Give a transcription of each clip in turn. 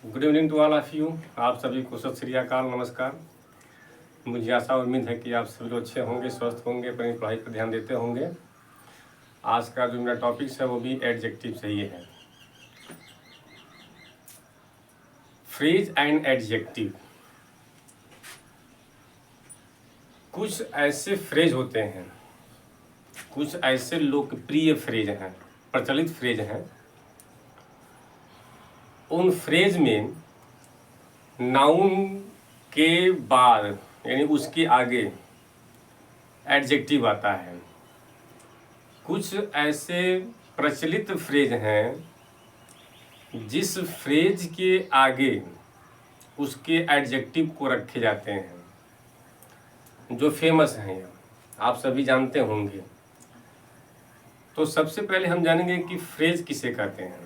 Good evening to all of you. आप सभी को सत श्री अकाल, नमस्कार। मुझे आशा और उम्मीद है कि आप सभी लोग अच्छे होंगे, स्वस्थ होंगे, अपनी पढ़ाई पर ध्यान देते होंगे। आज का जो मेरा टॉपिक है वो भी एडजेक्टिव से ही है। Phrase and adjective. कुछ ऐसे फ्रेज होते हैं, कुछ ऐसे लोकप्रिय फ्रेज हैं, प्रचलित फ्रेज हैं। उन फ्रेज में नाउन के बाद यानी उसके आगे एडजेक्टिव आता है। कुछ ऐसे प्रचलित फ्रेज हैं जिस फ्रेज के आगे उसके एडजेक्टिव को रखे जाते हैं, जो फेमस हैं, आप सभी जानते होंगे। तो सबसे पहले हम जानेंगे कि फ्रेज किसे कहते हैं।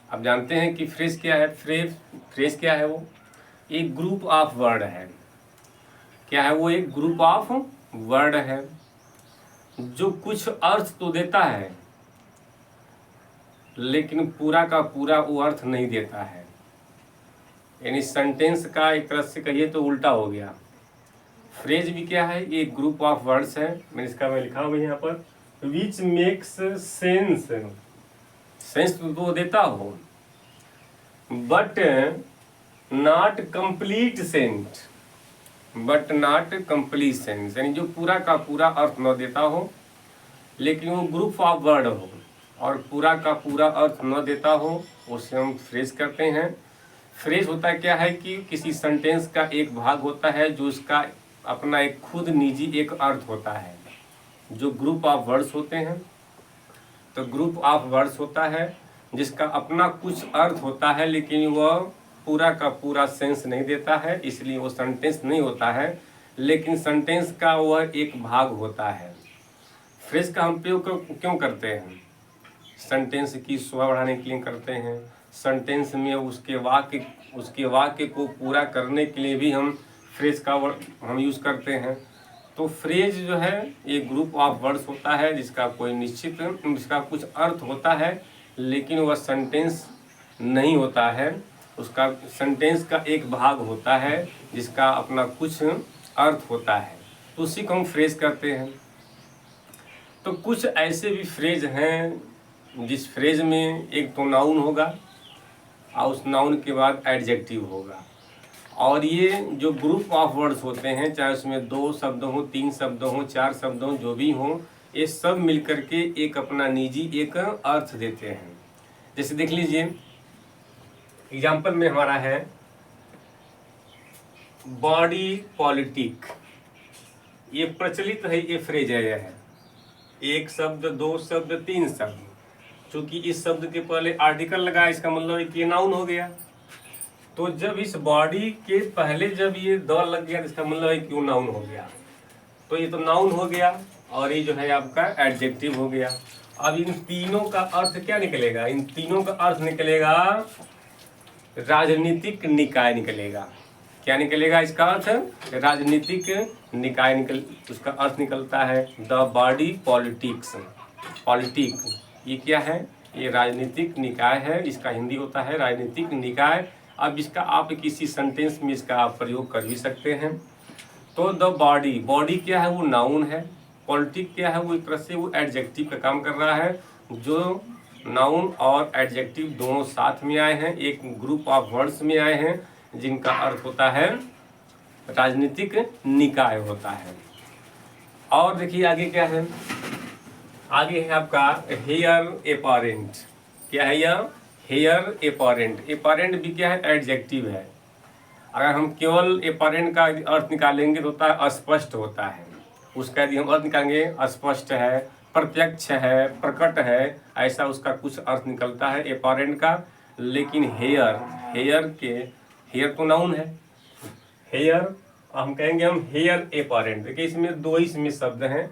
आप जानते हैं कि फ्रेज क्या है। फ्रेज क्या है? वो एक ग्रुप ऑफ वर्ड है। क्या है वो? एक ग्रुप ऑफ वर्ड है जो कुछ अर्थ तो देता है लेकिन पूरा का पूरा वो अर्थ नहीं देता है। यानी सेंटेंस का एक तरह से कहिए तो उल्टा हो गया। फ्रेज भी क्या है? एक ग्रुप ऑफ वर्ड्स है। मैं लिखा हुआ यहाँ पर, विच मेक्स सेंस। सेंस तो वो देता हो बट नॉट कंप्लीट सेंस, यानी जो पूरा का पूरा अर्थ न देता हो लेकिन वो ग्रुप ऑफ वर्ड हो और पूरा का पूरा अर्थ न देता हो, उसे हम फ्रेज करते हैं। फ्रेज होता क्या है कि किसी सेंटेंस का एक भाग होता है जो उसका अपना एक खुद निजी एक अर्थ होता है। जो ग्रुप ऑफ वर्ड्स होते हैं, तो ग्रुप ऑफ वर्ड्स होता है जिसका अपना कुछ अर्थ होता है लेकिन वह पूरा का पूरा सेंस नहीं देता है, इसलिए वो सेंटेंस नहीं होता है, लेकिन सेंटेंस का वह एक भाग होता है। फ्रेज का हम प्रयोग क्यों करते हैं? सेंटेंस की शोभा बढ़ाने के लिए करते हैं। सेंटेंस में उसके वाक्य को पूरा करने के लिए भी हम फ्रेज का हम यूज़ करते हैं। तो फ्रेज जो है एक ग्रुप ऑफ वर्ड्स होता है जिसका कोई निश्चित, जिसका कुछ अर्थ होता है लेकिन वह सेंटेंस नहीं होता है। उसका सेंटेंस का एक भाग होता है जिसका अपना कुछ अर्थ होता है, तो उसी को हम फ्रेज करते हैं। तो कुछ ऐसे भी फ्रेज हैं जिस फ्रेज में एक तो नाउन होगा और उस नाउन के बाद एडजेक्टिव होगा। और ये जो ग्रुप ऑफ वर्ड्स होते हैं, चाहे उसमें 2 शब्द हों, 3 शब्द हों, 4 शब्द हों, जो भी हों, ये सब मिलकर के एक अपना निजी एक अर्थ देते हैं। जैसे देख लीजिए, एग्जाम्पल में हमारा है बॉडी पॉलिटिक। ये प्रचलित है, ये फ्रेज है। यह है एक शब्द, 2 शब्द, 3 शब्द। चूंकि इस शब्द के पहले आर्टिकल लगा, इसका मतलब है कि ये नाउन हो गया। तो जब इस बॉडी के पहले जब ये द लग गया, इसका मतलब है कि वो नाउन हो गया। तो ये तो नाउन हो गया और ये जो है आपका एडजेक्टिव हो गया। अब इन तीनों का अर्थ क्या निकलेगा? इन तीनों का अर्थ निकलेगा राजनीतिक निकाय निकलेगा। क्या निकलेगा इसका अर्थ? राजनीतिक निकाय उसका अर्थ निकलता है द बॉडी पॉलिटिक्स। पॉलिटिक ये क्या है? ये राजनीतिक निकाय है, इसका हिंदी होता है राजनीतिक निकाय। अब इसका आप किसी सेंटेंस में इसका आप प्रयोग कर भी सकते हैं। तो द बॉडी क्या है? वो नाउन है। पॉलिटिक क्या है? वो एक तरह से वो एडजेक्टिव का काम कर रहा है। जो नाउन और एडजेक्टिव दोनों साथ में आए हैं, एक ग्रुप ऑफ वर्ड्स में आए हैं जिनका अर्थ होता है राजनीतिक निकाय होता है। और देखिए आगे क्या है? आगे है आपका हेयर एपरेंट। क्या है यह? Hair apparent. एपरेंट भी क्या है? एडजेक्टिव है। अगर हम केवल एपरेंट का अर्थ निकालेंगे तो होता है अस्पष्ट होता है। उसका यदि हम अर्थ निकालेंगे, अस्पष्ट है, प्रत्यक्ष है, प्रकट है, ऐसा उसका कुछ अर्थ निकलता है एपरेंट का। लेकिन हेयर तो नाउन है। हेयर हम कहेंगे हम हेयर एपरेंट। देखिए इसमें 2 ही इसमें शब्द हैं,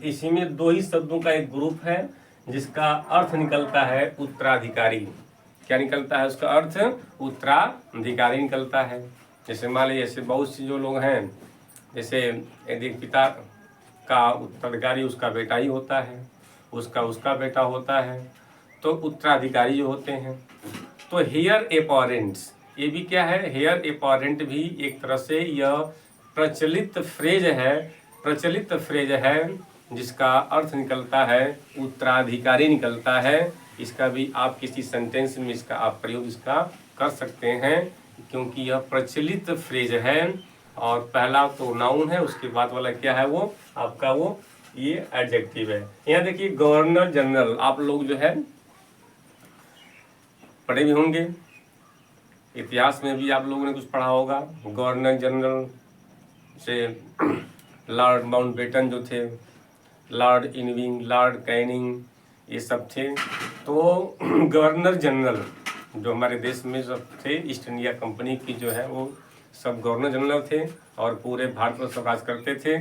इसी में 2 ही शब्दों का एक ग्रुप है जिसका अर्थ निकलता है उत्तराधिकारी। क्या निकलता है उसका अर्थ? उत्तराधिकारी निकलता है। जैसे मान लीजिए, जैसे बहुत से जो लोग हैं, जैसे यदि पिता का उत्तराधिकारी उसका बेटा ही होता है, उसका बेटा होता है, तो उत्तराधिकारी जो होते हैं। तो हेयर एपरेंट्स ये भी क्या है, हेयर अपारेंट भी एक तरह से यह प्रचलित फ्रेज है जिसका अर्थ निकलता है उत्तराधिकारी निकलता है। इसका भी आप किसी सेंटेंस में इसका आप प्रयोग इसका कर सकते हैं, क्योंकि यह प्रचलित फ्रेज है। और पहला तो नाउन है, उसके बाद वाला क्या है वो आपका वो ये एडजेक्टिव है। यहाँ देखिए गवर्नर जनरल, आप लोग जो है पढ़े भी होंगे, इतिहास में भी आप लोगों ने कुछ पढ़ा होगा। गवर्नर जनरल से लॉर्ड माउंटबेटन जो थे, लॉर्ड इरविंग, लॉर्ड कैनिंग, ये सब थे। तो गवर्नर जनरल जो हमारे देश में सब थे, ईस्ट इंडिया कंपनी की जो है वो सब गवर्नर जनरल थे और पूरे भारत पर सब राज करते थे।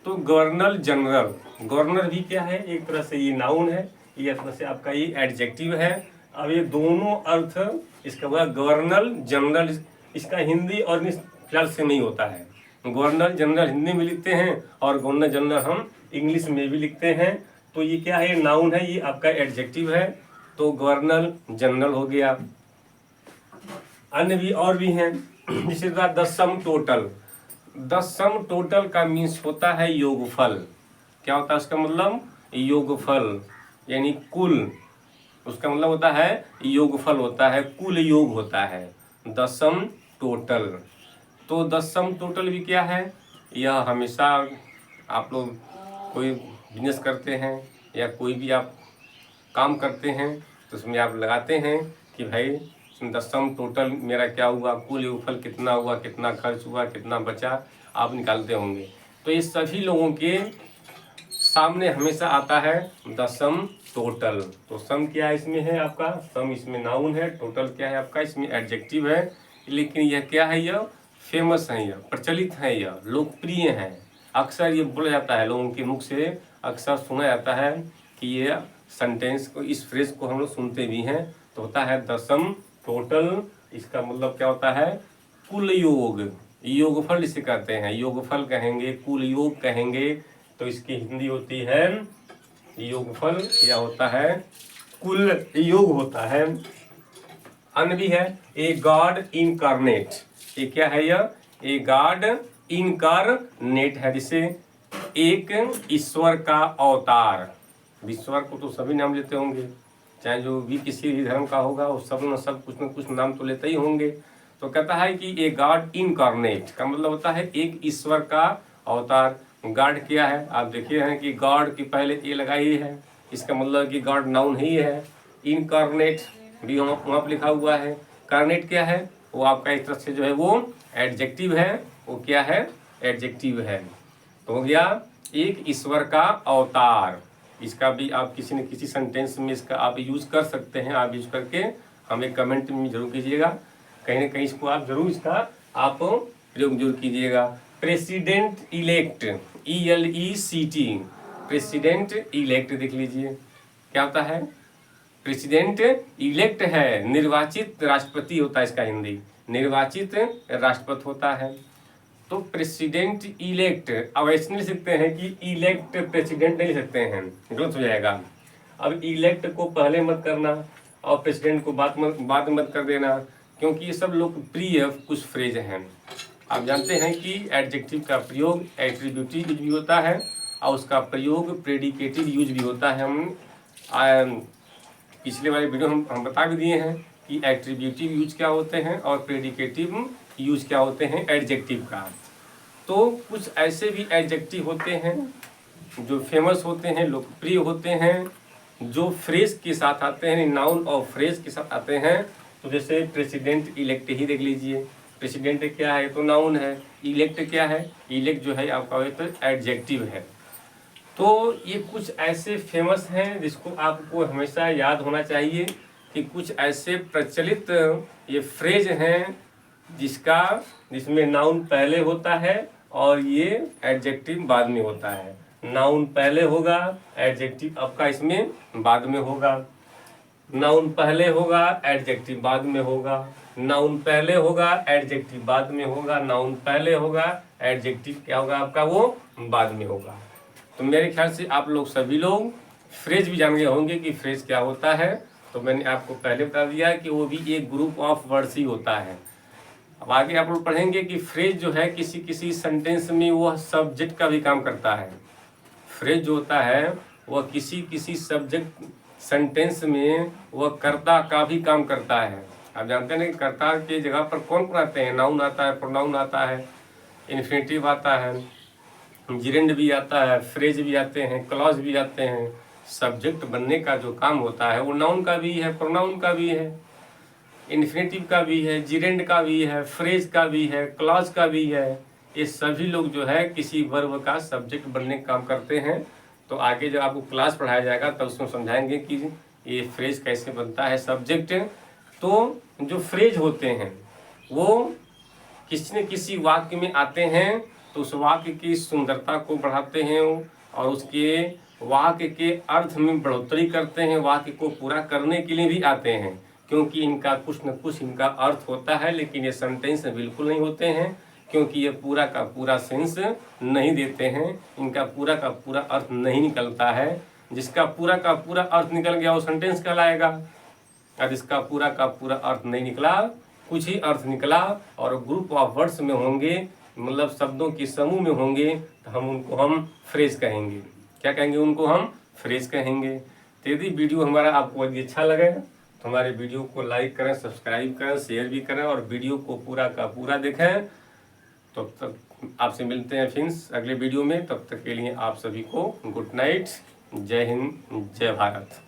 तो गवर्नर जनरल, गवर्नर भी क्या है, एक तरह से ये नाउन है, ये एक तरह से आपका ये एडजेक्टिव है। अब ये दोनों अर्थ इसका हुआ गवर्नर जनरल, इसका हिंदी और इंग्लिश फिलहाल से नहीं होता है। गवर्नर जनरल हिंदी में लिखते हैं और गवर्नर जनरल हम इंग्लिश में भी लिखते हैं। तो ये क्या है, नाउन है, ये आपका एडजेक्टिव है। तो गवर्नर जनरल हो गया। अन्य भी और भी हैं, जिसके बाद the sum total. The sum total का मीन्स होता है योगफल। क्या होता है उसका मतलब, योगफल, यानी कुल, उसका मतलब होता है योगफल होता है, कुल योग होता है द सम टोटल। तो द सम टोटल भी क्या है, यह हमेशा आप लोग कोई बिजनेस करते हैं या कोई भी आप काम करते हैं तो उसमें आप लगाते हैं कि भाई द सम टोटल मेरा क्या हुआ, कुल योगफल कितना हुआ, कितना खर्च हुआ, कितना बचा, आप निकालते होंगे। तो ये सभी लोगों के सामने हमेशा आता है द सम टोटल। तो सम क्या है इसमें है आपका, सम इसमें नाउन है, टोटल क्या है आपका इसमें एडजेक्टिव है। लेकिन यह क्या है, यह फेमस है, यह प्रचलित है, यह लोकप्रिय है। अक्सर ये बोला जाता है, लोगों के मुख से अक्सर सुना जाता है कि ये सेंटेंस को, इस फ्रेज को हम लोग सुनते भी हैं। तो होता है द सम टोटल, इसका मतलब क्या होता है, कुल योग, योगफल इसे कहते हैं, योगफल कहेंगे, कुल योग कहेंगे। तो इसकी हिंदी होती है योगफल, या होता है कुल योग होता है। अन्य भी है ए गॉड इनकारनेट, ये क्या है, यह ए गॉड इनकारनेट है, जिसे एक ईश्वर का अवतार। ईश्वर को तो सभी नाम लेते होंगे, चाहे जो भी किसी भी धर्म का होगा वो सब न कुछ नाम तो लेते ही होंगे। तो कहता है कि ए गॉड इनकारनेट का मतलब होता है एक ईश्वर का अवतार। गॉड क्या है, आप देखिए हैं कि गॉड की पहले ए लगाई है, इसका मतलब कि गॉड नाउन ही है। इनकारनेट भी वहाँ पर लिखा हुआ है। कार्नेट क्या है, वो आपका इस तरह से जो है वो एडजेक्टिव है, वो क्या है, एडजेक्टिव है। तो हो गया एक ईश्वर का अवतार। इसका भी आप किसी न किसी सेंटेंस में इसका आप यूज कर सकते हैं। आप यूज करके हमें कमेंट में जरूर कीजिएगा, कहीं ना कहीं इसको आप जरूर इसका आप प्रयोग जरूर कीजिएगा। President elect, ELECT, president elect देख लीजिए क्या होता है, प्रेसिडेंट इलेक्ट है, निर्वाचित राष्ट्रपति होता है, इसका हिंदी निर्वाचित राष्ट्रपति होता है। तो प्रेसिडेंट इलेक्ट, अब ऐसे नहीं लिख सकते हैं कि इलेक्ट प्रेसिडेंट नहीं लिख सकते हैं, गलत हो जाएगा। अब इलेक्ट को पहले मत करना और प्रेसिडेंट को बाद में मत कर देना, क्योंकि ये सब लोकप्रिय कुछ फ्रेज हैं। आप जानते हैं कि एडजेक्टिव का प्रयोग एट्रीब्यूटिव यूज भी होता है और उसका प्रयोग प्रेडिकेटिव यूज भी होता है। हम पिछले वाले वीडियो हम बता भी दिए हैं कि एट्रीब्यूटिव यूज क्या होते हैं और प्रेडिकेटिव यूज क्या होते हैं एडजेक्टिव का। तो कुछ ऐसे भी एडजेक्टिव होते हैं जो फेमस होते हैं, लोकप्रिय होते हैं, जो फ्रेज के साथ आते हैं, नाउन और फ्रेज के साथ आते हैं। तो जैसे प्रेसिडेंट इलेक्ट ही देख लीजिए, प्रेसिडेंट क्या है, तो नाउन है, इलेक्ट क्या है, इलेक्ट जो है आपका तो एडजेक्टिव है। तो ये कुछ ऐसे फेमस हैं जिसको आपको हमेशा याद होना चाहिए कि कुछ ऐसे प्रचलित ये फ्रेज हैं जिसमें नाउन पहले होता है और ये एडजेक्टिव बाद में होता है। नाउन पहले होगा, एडजेक्टिव आपका इसमें बाद में होगा। नाउन पहले होगा, एडजेक्टिव बाद में होगा। नाउन पहले होगा, एडजेक्टिव बाद में होगा। नाउन पहले होगा, एडजेक्टिव क्या होगा आपका वो बाद में होगा। तो मेरे ख्याल से आप लोग सभी लोग फ्रेज भी जान गए होंगे कि फ्रेज क्या होता है। तो मैंने आपको पहले बता दिया कि वो भी एक ग्रुप ऑफ वर्ड्स ही होता है। अब आगे आप लोग पढ़ेंगे कि फ्रेज जो है किसी किसी सेंटेंस में वह सब्जेक्ट का भी काम करता है। फ्रेज जो होता है वह किसी किसी सब्जेक्ट सेंटेंस में वह कर्ता का भी काम करता है। आप जानते हैं कि कर्ता की जगह पर कौन कौन आते हैं? नाउन आता है, प्रोनाउन आता है, इन्फिनेटिव आता है, जिरेंड भी आता है, फ्रेज भी आते हैं, क्लॉज भी आते हैं। सब्जेक्ट बनने का जो काम होता है वो नाउन का भी है, प्रोनाउन का भी है, इन्फिनेटिव का भी है, जिरेंड का भी है, फ्रेज का भी है, क्लॉज का भी है। ये सभी लोग जो है किसी वर्ब का सब्जेक्ट बनने का काम करते हैं। तो आगे जब आपको क्लास पढ़ाया जाएगा तब उसमें समझाएंगे कि ये फ्रेज कैसे बनता है सब्जेक्ट। तो जो फ्रेज होते हैं वो किसी न किसी वाक्य में आते हैं तो उस वाक्य की सुंदरता को बढ़ाते हैं और उसके वाक्य के अर्थ में बढ़ोतरी करते हैं, वाक्य को पूरा करने के लिए भी आते हैं, क्योंकि इनका कुछ न कुछ इनका अर्थ होता है। लेकिन ये सेंटेंस बिल्कुल नहीं होते हैं, क्योंकि ये पूरा का पूरा सेंस नहीं देते हैं, इनका पूरा का पूरा अर्थ नहीं निकलता है। जिसका पूरा का पूरा अर्थ निकल गया वो सेंटेंस कहलाएगा, और इसका पूरा का पूरा अर्थ नहीं निकला, कुछ ही अर्थ निकला और ग्रुप ऑफ वर्ड्स में होंगे, मतलब शब्दों के समूह में होंगे, तो हम फ्रेज कहेंगे। क्या कहेंगे? उनको हम फ्रेज कहेंगे। तो यदि वीडियो हमारा आपको यदि अच्छा लगे तो हमारे वीडियो को लाइक करें, सब्सक्राइब करें, शेयर भी करें और वीडियो को पूरा का पूरा देखें। तो तब तक आपसे मिलते हैं फ्रेंड्स अगले वीडियो में। तब तक के लिए आप सभी को गुड नाइट। जय हिंद, जय भारत।